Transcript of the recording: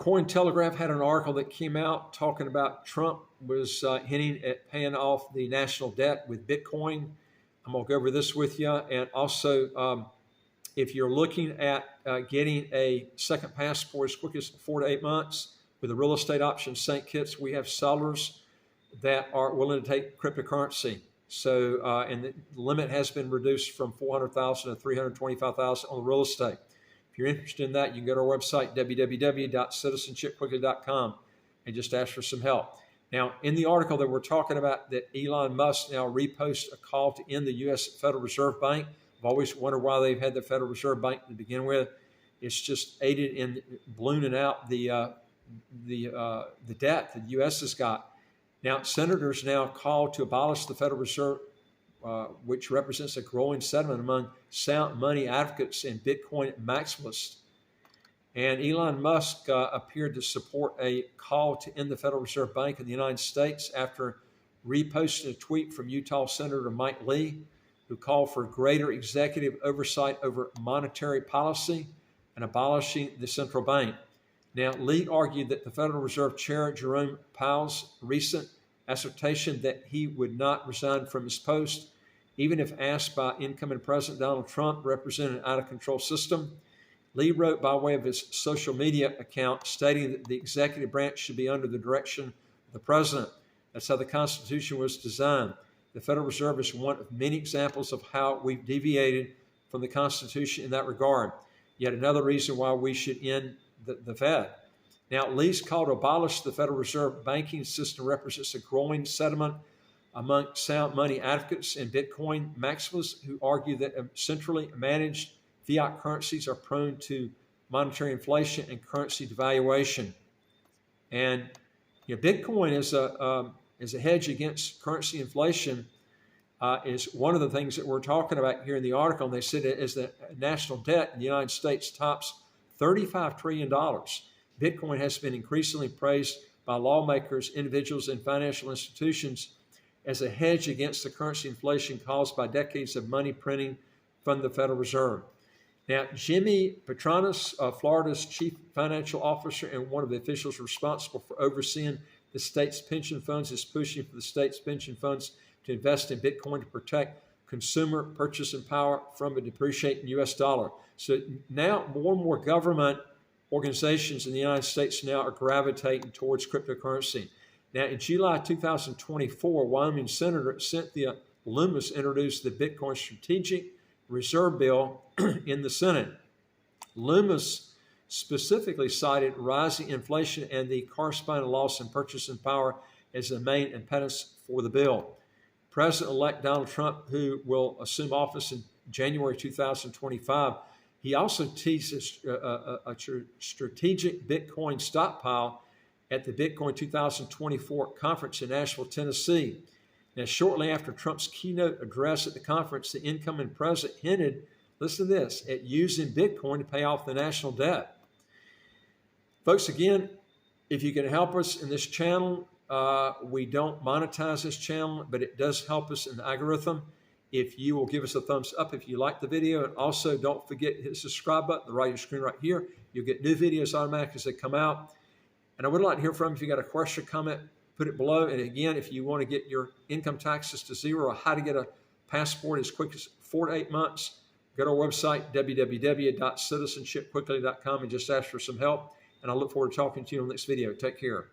Cointelegraph had an article that came out talking about Trump was hinting at paying off the national debt with Bitcoin. I'm going to go over this with you. And also, if you're looking at getting a second passport as quick as 4 to 8 months with the real estate option St. Kitts, we have sellers that are willing to take cryptocurrency. So, and the limit has been reduced from 400,000 to 325,000 on the real estate. If you're interested in that, you can go to our website, www.citizenshipquickly.com, and just ask for some help. Now, in the article that we're talking about, that Elon Musk now reposts a call to end the U.S. Federal Reserve Bank. I've always wondered why they've had the Federal Reserve Bank to begin with. It's just aided in ballooning out the debt that the U.S. has got. Now, senators now call to abolish the Federal Reserve, which represents a growing sentiment among sound money advocates and Bitcoin maximalists. And Elon Musk appeared to support a call to end the Federal Reserve Bank in the United States after reposting a tweet from Utah Senator Mike Lee, who called for greater executive oversight over monetary policy and abolishing the central bank. Now, Lee argued that the Federal Reserve Chair Jerome Powell's recent assertion that he would not resign from his post, even if asked by incoming President Donald Trump, represented an out-of-control system. Lee wrote by way of his social media account stating that the executive branch should be under the direction of the president. That's how the Constitution was designed. The Federal Reserve is one of many examples of how we've deviated from the Constitution in that regard. Yet another reason why we should end the Fed. Now, Lee's call to abolish the Federal Reserve banking system represents a growing sentiment among sound money advocates and Bitcoin maximalists who argue that centrally managed fiat currencies are prone to monetary inflation and currency devaluation. And Bitcoin is a hedge against currency inflation. Is one of the things that we're talking about here in the article. And they said it is the national debt in the United States tops $35 trillion. Bitcoin has been increasingly praised by lawmakers, individuals, and financial institutions as a hedge against the currency inflation caused by decades of money printing from the Federal Reserve. Now, Jimmy Patronis, Florida's chief financial officer and one of the officials responsible for overseeing the state's pension funds, is pushing for the state's pension funds to invest in Bitcoin to protect consumer purchasing power from a depreciating U.S. dollar. So now more and more government organizations in the United States now are gravitating towards cryptocurrency. Now, in July 2024, Wyoming Senator Cynthia Lummis introduced the Bitcoin Strategic Reserve Bill in the Senate. Lummis specifically cited rising inflation and the corresponding loss in purchasing power as the main impediments for the bill. President-elect Donald Trump, who will assume office in January 2025, he also teased a strategic Bitcoin stockpile at the Bitcoin 2024 conference in Nashville, Tennessee. Now, shortly after Trump's keynote address at the conference, the incoming president hinted, listen to this, at using Bitcoin to pay off the national debt. Folks, again, if you can help us in this channel, we don't monetize this channel, but it does help us in the algorithm. If you will give us a thumbs up if you like the video, and also don't forget to hit the subscribe button, the right of your screen right here. You'll get new videos automatically as they come out. And I would like to hear from you. If you got a question, comment, put it below. And again, if you want to get your income taxes to zero or how to get a passport as quick as 4 to 8 months, go to our website, www.citizenshipquickly.com, and just ask for some help. And I look forward to talking to you on the next video. Take care.